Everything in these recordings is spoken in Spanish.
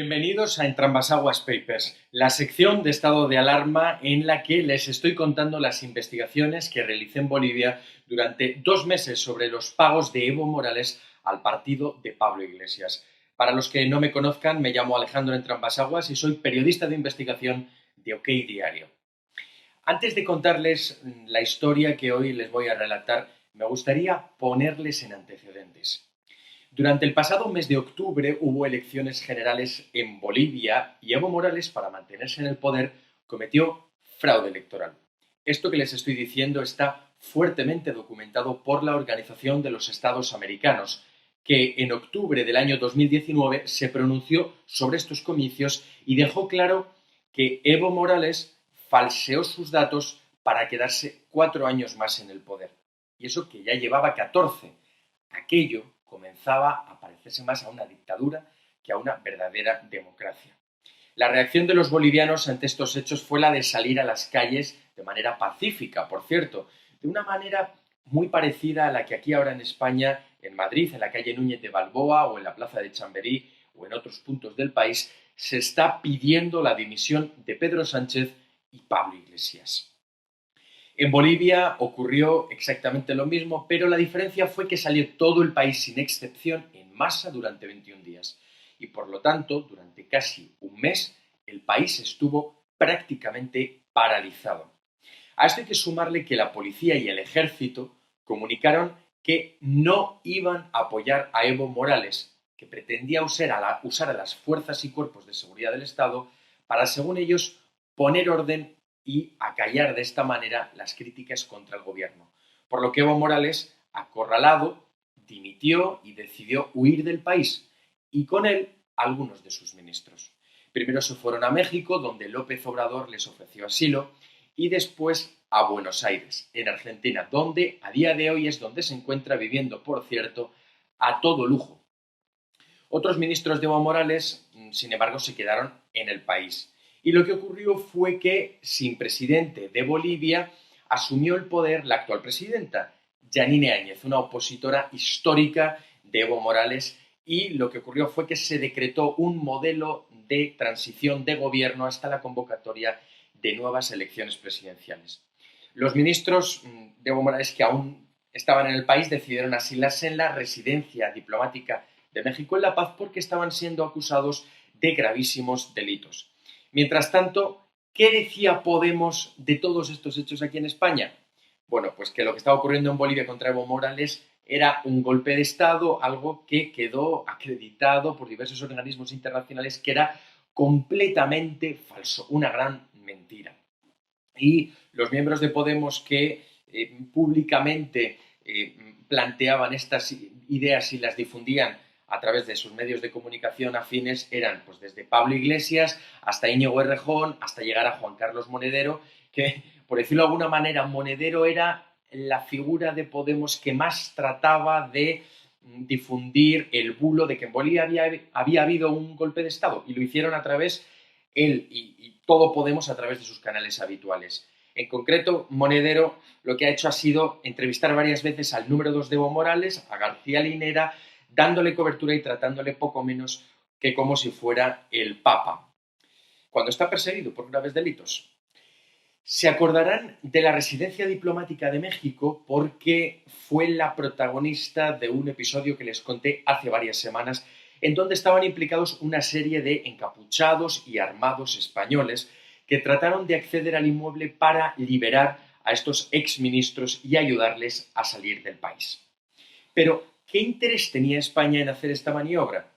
Bienvenidos a Entrambas Papers, la sección de estado de alarma en la que les estoy contando las investigaciones que realicé en Bolivia durante 2 meses sobre los pagos de Evo Morales al partido de Pablo Iglesias. Para los que no me conozcan, me llamo Alejandro Entrambas y soy periodista de investigación de OK Diario. Antes de contarles la historia que hoy les voy a relatar, me gustaría ponerles en antecedentes. Durante el pasado mes de octubre hubo elecciones generales en Bolivia y Evo Morales, para mantenerse en el poder, cometió fraude electoral. Esto que les estoy diciendo está fuertemente documentado por la Organización de los Estados Americanos, que en octubre del año 2019 se pronunció sobre estos comicios y dejó claro que Evo Morales falseó sus datos para quedarse 4 años más en el poder. Y eso que ya llevaba 14. Aquello comenzaba a parecerse más a una dictadura que a una verdadera democracia. La reacción de los bolivianos ante estos hechos fue la de salir a las calles de manera pacífica, por cierto, de una manera muy parecida a la que aquí ahora en España, en Madrid, en la calle Núñez de Balboa o en la plaza de Chamberí o en otros puntos del país, se está pidiendo la dimisión de Pedro Sánchez y Pablo Iglesias. En Bolivia ocurrió exactamente lo mismo, pero la diferencia fue que salió todo el país sin excepción en masa durante 21 días. Y por lo tanto, durante casi un mes, el país estuvo prácticamente paralizado. A esto hay que sumarle que la policía y el ejército comunicaron que no iban a apoyar a Evo Morales, que pretendía usar a las fuerzas y cuerpos de seguridad del Estado para, según ellos, poner orden y acallar de esta manera las críticas contra el gobierno. Por lo que Evo Morales, acorralado, dimitió y decidió huir del país, y con él algunos de sus ministros. Primero se fueron a México, donde López Obrador les ofreció asilo, y después a Buenos Aires, en Argentina, donde a día de hoy es donde se encuentra viviendo, por cierto, a todo lujo. Otros ministros de Evo Morales, sin embargo, se quedaron en el país. Y lo que ocurrió fue que, sin presidente de Bolivia, asumió el poder la actual presidenta, Yanine Áñez, una opositora histórica de Evo Morales, y lo que ocurrió fue que se decretó un modelo de transición de gobierno hasta la convocatoria de nuevas elecciones presidenciales. Los ministros de Evo Morales que aún estaban en el país decidieron asilarse en la residencia diplomática de México en La Paz porque estaban siendo acusados de gravísimos delitos. Mientras tanto, ¿qué decía Podemos de todos estos hechos aquí en España? Bueno, pues que lo que estaba ocurriendo en Bolivia contra Evo Morales era un golpe de Estado, algo que quedó acreditado por diversos organismos internacionales que era completamente falso, una gran mentira. Y los miembros de Podemos que públicamente planteaban estas ideas y las difundían a través de sus medios de comunicación afines eran pues desde Pablo Iglesias hasta Íñigo Errejón, hasta llegar a Juan Carlos Monedero, que por decirlo de alguna manera Monedero era la figura de Podemos que más trataba de difundir el bulo de que en Bolivia había habido un golpe de Estado, y lo hicieron a través, él y todo Podemos, a través de sus canales habituales. En concreto, Monedero lo que ha hecho ha sido entrevistar varias veces al número 2 de Evo Morales, a García Linera, dándole cobertura y tratándole poco menos que como si fuera el Papa, cuando está perseguido por graves delitos. Se acordarán de la residencia diplomática de México porque fue la protagonista de un episodio que les conté hace varias semanas, en donde estaban implicados una serie de encapuchados y armados españoles que trataron de acceder al inmueble para liberar a estos exministros y ayudarles a salir del país. Pero, ¿qué interés tenía España en hacer esta maniobra?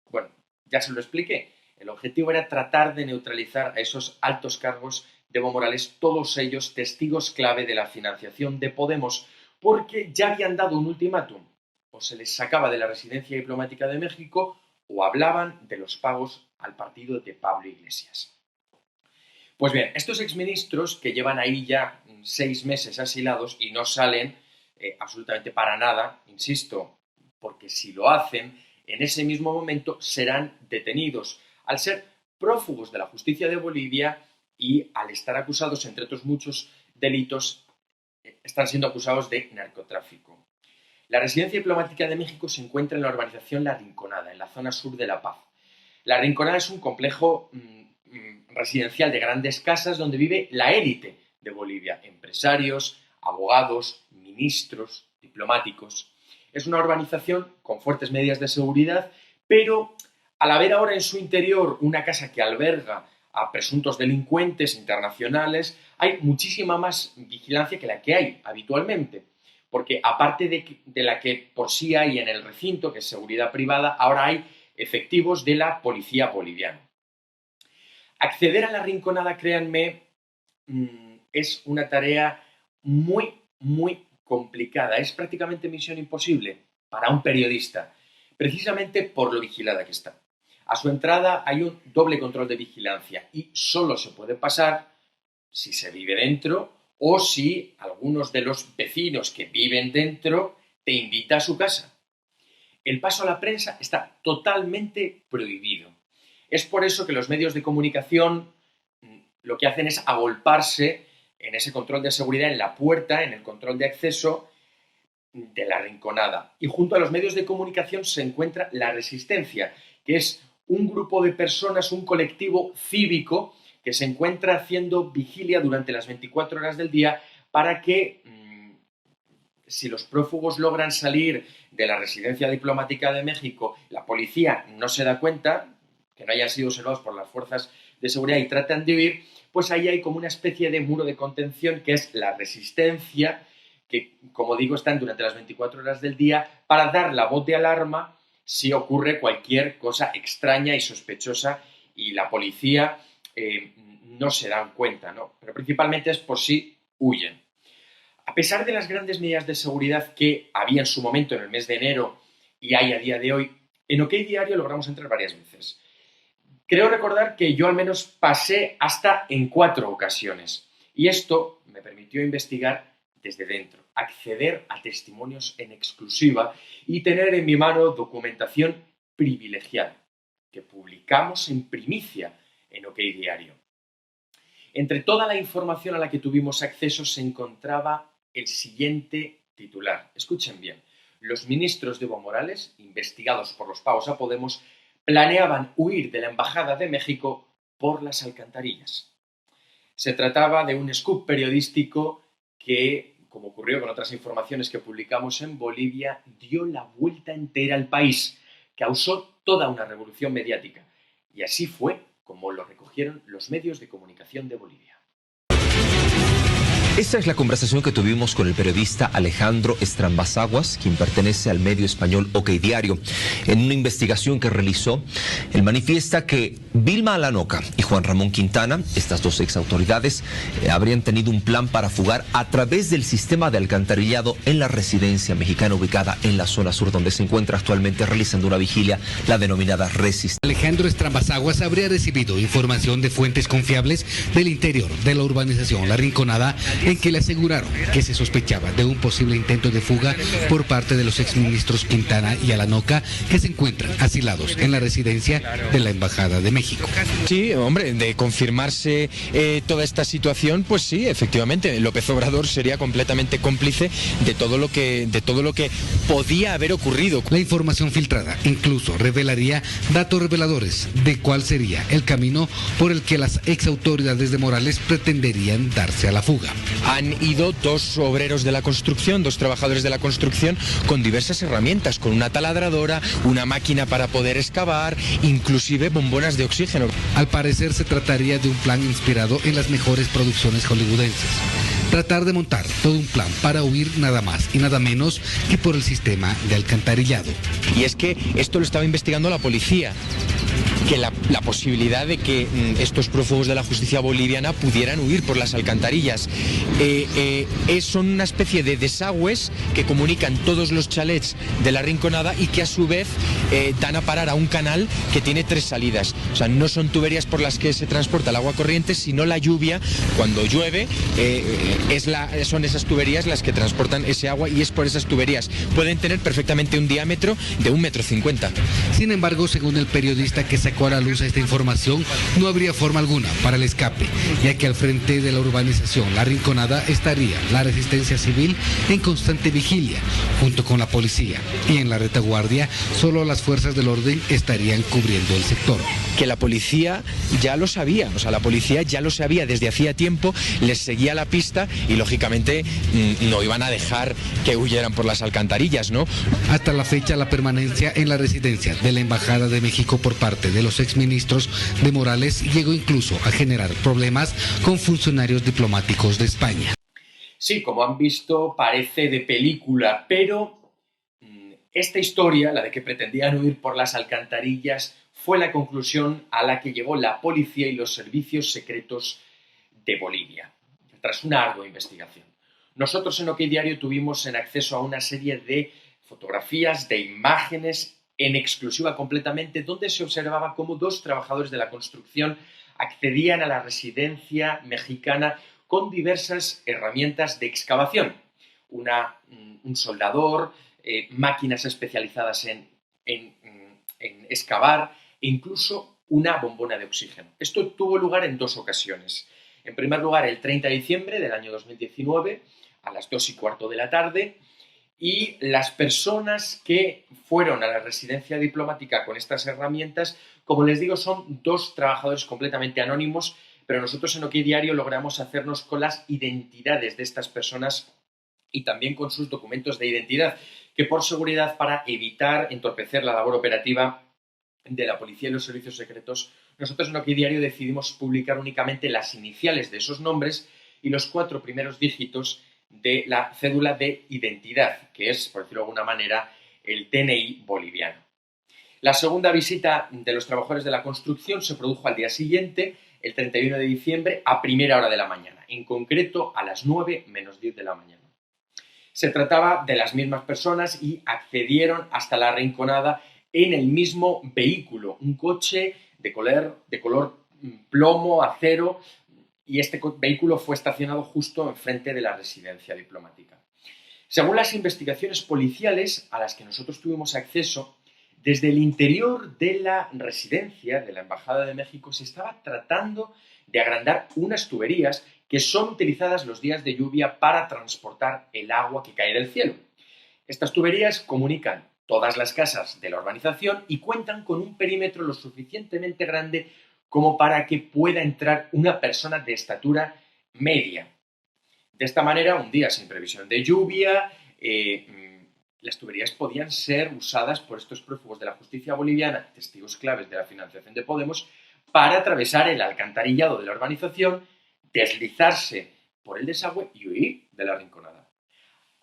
Bueno, ya se lo expliqué. El objetivo era tratar de neutralizar a esos altos cargos de Evo Morales, todos ellos testigos clave de la financiación de Podemos, porque ya habían dado un ultimátum. O se les sacaba de la residencia diplomática de México o hablaban de los pagos al partido de Pablo Iglesias. Pues bien, estos exministros que llevan ahí ya 6 meses asilados y no salen absolutamente para nada, insisto, porque si lo hacen, en ese mismo momento serán detenidos, al ser prófugos de la justicia de Bolivia y al estar acusados, entre otros muchos delitos, están siendo acusados de narcotráfico. La residencia diplomática de México se encuentra en la urbanización La Rinconada, en la zona sur de La Paz. La Rinconada es un complejo residencial de grandes casas donde vive la élite de Bolivia, empresarios, abogados, ministros, diplomáticos. Es una urbanización con fuertes medidas de seguridad, pero al haber ahora en su interior una casa que alberga a presuntos delincuentes internacionales, hay muchísima más vigilancia que la que hay habitualmente, porque aparte de la que por sí hay en el recinto, que es seguridad privada, ahora hay efectivos de la policía boliviana. Acceder a la Rinconada, créanme, es una tarea muy, muy complicada. Es prácticamente misión imposible para un periodista, precisamente por lo vigilada que está. A su entrada hay un doble control de vigilancia y solo se puede pasar si se vive dentro o si algunos de los vecinos que viven dentro te invita a su casa. El paso a la prensa está totalmente prohibido. Es por eso que los medios de comunicación lo que hacen es agolparse en ese control de seguridad en la puerta, en el control de acceso de la Rinconada. Y junto a los medios de comunicación se encuentra la Resistencia, que es un grupo de personas, un colectivo cívico que se encuentra haciendo vigilia durante las 24 horas del día para que, si los prófugos logran salir de la residencia diplomática de México, la policía no se da cuenta, que no hayan sido observados por las fuerzas de seguridad y tratan de huir, pues ahí hay como una especie de muro de contención que es la Resistencia, que, como digo, están durante las 24 horas del día para dar la voz de alarma si ocurre cualquier cosa extraña y sospechosa y la policía no se dan cuenta, ¿no? Pero principalmente es por si huyen. A pesar de las grandes medidas de seguridad que había en su momento en el mes de enero y hay a día de hoy, en OK Diario logramos entrar varias veces. Creo recordar que yo al menos pasé hasta en 4 ocasiones y esto me permitió investigar desde dentro, acceder a testimonios en exclusiva y tener en mi mano documentación privilegiada que publicamos en primicia en OK Diario. Entre toda la información a la que tuvimos acceso se encontraba el siguiente titular. Escuchen bien. Los ministros de Evo Morales, investigados por los pagos a Podemos, planeaban huir de la Embajada de México por las alcantarillas. Se trataba de un scoop periodístico que, como ocurrió con otras informaciones que publicamos en Bolivia, dio la vuelta entera al país, causó toda una revolución mediática. Y así fue como lo recogieron los medios de comunicación de Bolivia. Esta es la conversación que tuvimos con el periodista Alejandro Estrambasaguas, quien pertenece al medio español OK Diario. En una investigación que realizó, él manifiesta que Vilma Alanoca y Juan Ramón Quintana, estas dos exautoridades, habrían tenido un plan para fugar a través del sistema de alcantarillado en la residencia mexicana ubicada en la zona sur, donde se encuentra actualmente realizando una vigilia, la denominada Resistencia. Alejandro Estrambasaguas habría recibido información de fuentes confiables del interior de la urbanización La Rinconada, en que le aseguraron que se sospechaba de un posible intento de fuga por parte de los exministros Quintana y Alanoca, que se encuentran asilados en la residencia de la Embajada de México. Sí, hombre, de confirmarse toda esta situación, pues sí, efectivamente, López Obrador sería completamente cómplice de todo lo que podía haber ocurrido. La información filtrada incluso revelaría datos reveladores de cuál sería el camino por el que las exautoridades de Morales pretenderían darse a la fuga. Han ido 2 obreros de la construcción, 2 trabajadores de la construcción con diversas herramientas, con una taladradora, una máquina para poder excavar, inclusive bombonas de oxígeno. Al parecer se trataría de un plan inspirado en las mejores producciones hollywoodenses. Tratar de montar todo un plan para huir nada más y nada menos que por el sistema de alcantarillado. Y es que esto lo estaba investigando la policía, que la posibilidad de que estos prófugos de la justicia boliviana pudieran huir por las alcantarillas. Son una especie de desagües que comunican todos los chalets de la Rinconada y que a su vez dan a parar a un canal que tiene 3 salidas. O sea, no son tuberías por las que se transporta el agua corriente, sino la lluvia. Cuando llueve, son esas tuberías las que transportan ese agua, y es por esas tuberías. Pueden tener perfectamente un diámetro de 1,50 m. Sin embargo, según el periodista que se sacó a la luz esta información, no habría forma alguna para el escape, ya que al frente de la urbanización La Rinconada estaría la Resistencia Civil en constante vigilia, junto con la policía, y en la retaguardia solo las fuerzas del orden estarían cubriendo el sector. Que la policía ya lo sabía, o sea, la policía ya lo sabía desde hacía tiempo, les seguía la pista y lógicamente no iban a dejar que huyeran por las alcantarillas, ¿no? Hasta la fecha, la permanencia en la residencia de la Embajada de México por parte de los exministros de Morales llegó incluso a generar problemas con funcionarios diplomáticos de España. Sí, como han visto, parece de película, pero esta historia, la de que pretendían huir por las alcantarillas, fue la conclusión a la que llegó la policía y los servicios secretos de Bolivia, tras una ardua investigación. Nosotros en OK Diario tuvimos en acceso a una serie de fotografías, de imágenes, en exclusiva completamente, donde se observaba cómo dos trabajadores de la construcción accedían a la residencia mexicana con diversas herramientas de excavación. Un soldador, máquinas especializadas en excavar e incluso una bombona de oxígeno. Esto tuvo lugar en dos ocasiones. En primer lugar, el 30 de diciembre del año 2019, a las 2:15 de la tarde, y las personas que fueron a la residencia diplomática con estas herramientas, como les digo, son dos trabajadores completamente anónimos, pero nosotros en OK Diario logramos hacernos con las identidades de estas personas y también con sus documentos de identidad, que por seguridad, para evitar entorpecer la labor operativa de la policía y los servicios secretos, nosotros en OK Diario decidimos publicar únicamente las iniciales de esos nombres y los 4 primeros dígitos de la cédula de identidad, que es, por decirlo de alguna manera, el DNI boliviano. La segunda visita de los trabajadores de la construcción se produjo al día siguiente, el 31 de diciembre, a primera hora de la mañana, en concreto a las 9 menos 10 de la mañana. Se trataba de las mismas personas y accedieron hasta La Rinconada en el mismo vehículo, un coche de color plomo, acero, y este vehículo fue estacionado justo enfrente de la residencia diplomática. Según las investigaciones policiales a las que nosotros tuvimos acceso, desde el interior de la residencia de la Embajada de México se estaba tratando de agrandar unas tuberías que son utilizadas los días de lluvia para transportar el agua que cae del cielo. Estas tuberías comunican todas las casas de la urbanización y cuentan con un perímetro lo suficientemente grande como para que pueda entrar una persona de estatura media. De esta manera, un día sin previsión de lluvia, las tuberías podían ser usadas por estos prófugos de la justicia boliviana, testigos claves de la financiación de Podemos, para atravesar el alcantarillado de la urbanización, deslizarse por el desagüe y huir de La Rinconada.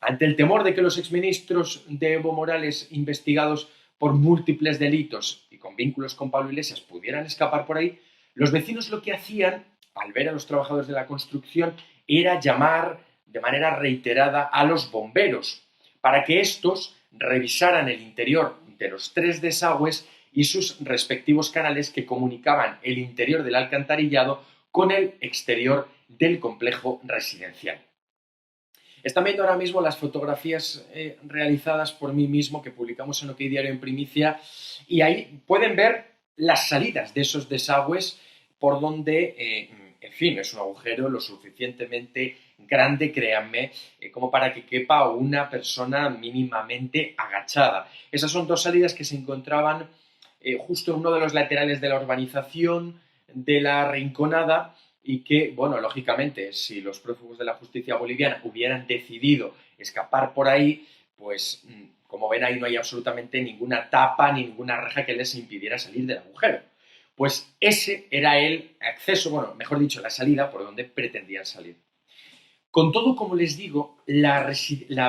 Ante el temor de que los exministros de Evo Morales, investigados por múltiples delitos y con vínculos con Pablo Iglesias, pudieran escapar por ahí, los vecinos lo que hacían, al ver a los trabajadores de la construcción, era llamar de manera reiterada a los bomberos para que estos revisaran el interior de los 3 desagües y sus respectivos canales que comunicaban el interior del alcantarillado con el exterior del complejo residencial. Están viendo ahora mismo las fotografías realizadas por mí mismo que publicamos en OK Diario en primicia, y ahí pueden ver las salidas de esos desagües por donde, en fin, es un agujero lo suficientemente grande, créanme, como para que quepa una persona mínimamente agachada. Esas son 2 salidas que se encontraban justo en uno de los laterales de la urbanización de La Rinconada, y que, bueno, lógicamente, si los prófugos de la justicia boliviana hubieran decidido escapar por ahí, pues, como ven ahí, no hay absolutamente ninguna tapa ni ninguna reja que les impidiera salir del agujero. Pues ese era el acceso, bueno, mejor dicho, la salida por donde pretendían salir. Con todo, como les digo, la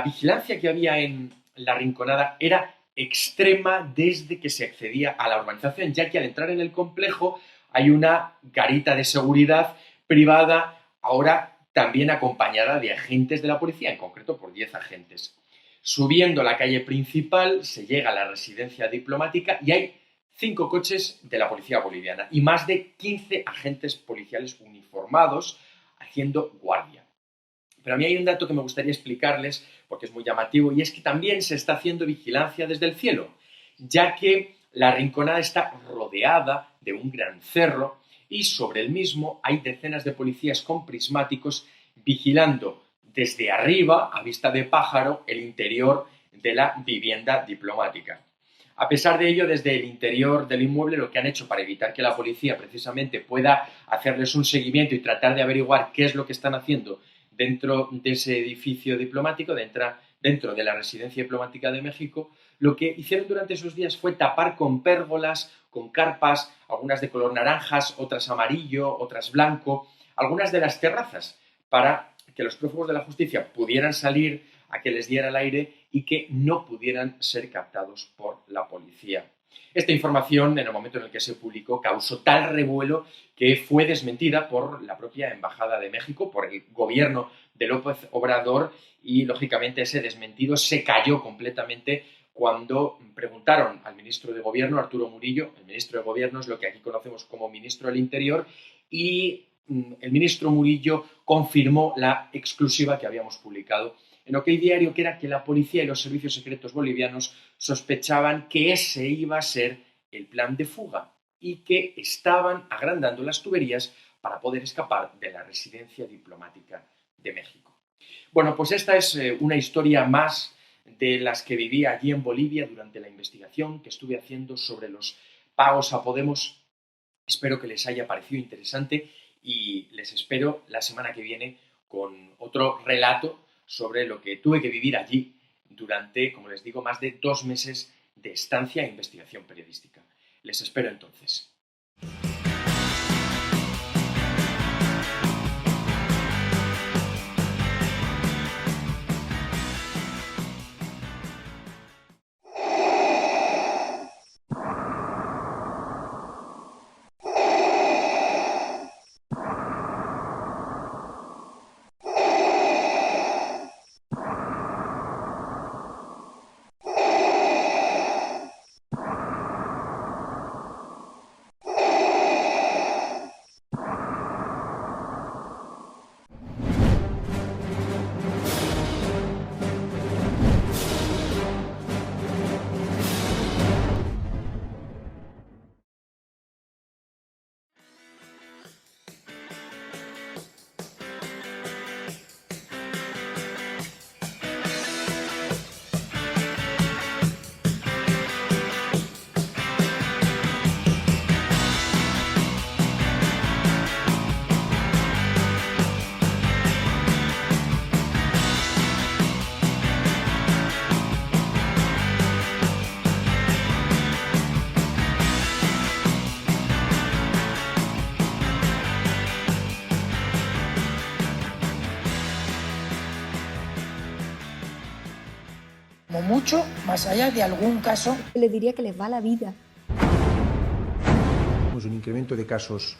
vigilancia que había en La Rinconada era extrema desde que se accedía a la urbanización, ya que al entrar en el complejo hay una garita de seguridad privada, ahora también acompañada de agentes de la policía, en concreto por 10 agentes. Subiendo la calle principal se llega a la residencia diplomática y hay 5 coches de la policía boliviana y más de 15 agentes policiales uniformados haciendo guardia. Pero a mí hay un dato que me gustaría explicarles porque es muy llamativo, y es que también se está haciendo vigilancia desde el cielo, ya que La Rinconada está rodeada de un gran cerro y sobre el mismo hay decenas de policías con prismáticos vigilando desde arriba, a vista de pájaro, el interior de la vivienda diplomática. A pesar de ello, desde el interior del inmueble lo que han hecho para evitar que la policía precisamente pueda hacerles un seguimiento y tratar de averiguar qué es lo que están haciendo dentro de ese edificio diplomático, dentro de la residencia diplomática de México, lo que hicieron durante esos días fue tapar con pérgolas, con carpas, algunas de color naranjas, otras amarillo, otras blanco, algunas de las terrazas, para que los prófugos de la justicia pudieran salir, a que les diera el aire y que no pudieran ser captados por la policía. Esta información, en el momento en el que se publicó, causó tal revuelo que fue desmentida por la propia Embajada de México, por el gobierno de López Obrador, y lógicamente ese desmentido se cayó completamente cuando preguntaron al ministro de Gobierno, Arturo Murillo. El ministro de Gobierno es lo que aquí conocemos como ministro del Interior, y el ministro Murillo confirmó la exclusiva que habíamos publicado en OK Diario, que era que la policía y los servicios secretos bolivianos sospechaban que ese iba a ser el plan de fuga y que estaban agrandando las tuberías para poder escapar de la residencia diplomática de México. Bueno, pues esta es una historia más de las que viví allí en Bolivia durante la investigación que estuve haciendo sobre los pagos a Podemos. Espero que les haya parecido interesante y les espero la semana que viene con otro relato sobre lo que tuve que vivir allí durante, como les digo, más de 2 meses de estancia e investigación periodística. Les espero entonces. Como mucho, más allá de algún caso. Le diría que les va la vida. Tenemos un incremento de casos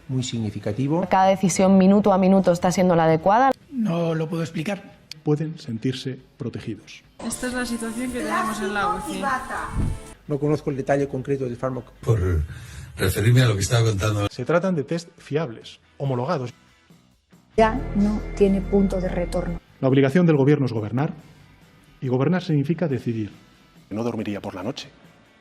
muy significativo. Cada decisión minuto a minuto está siendo la adecuada. No lo puedo explicar. Pueden sentirse protegidos. Esta es la situación que tenemos en la UCI. No conozco el detalle concreto del fármaco. Por referirme a lo que estaba contando. Se tratan de test fiables, homologados. Ya no tiene punto de retorno. La obligación del gobierno es gobernar, y gobernar significa decidir. No dormiría por la noche,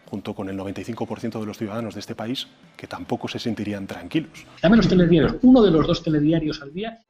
junto con el 95% de los ciudadanos de este país, que tampoco se sentirían tranquilos. Dame los telediarios, uno de los 2 telediarios al día.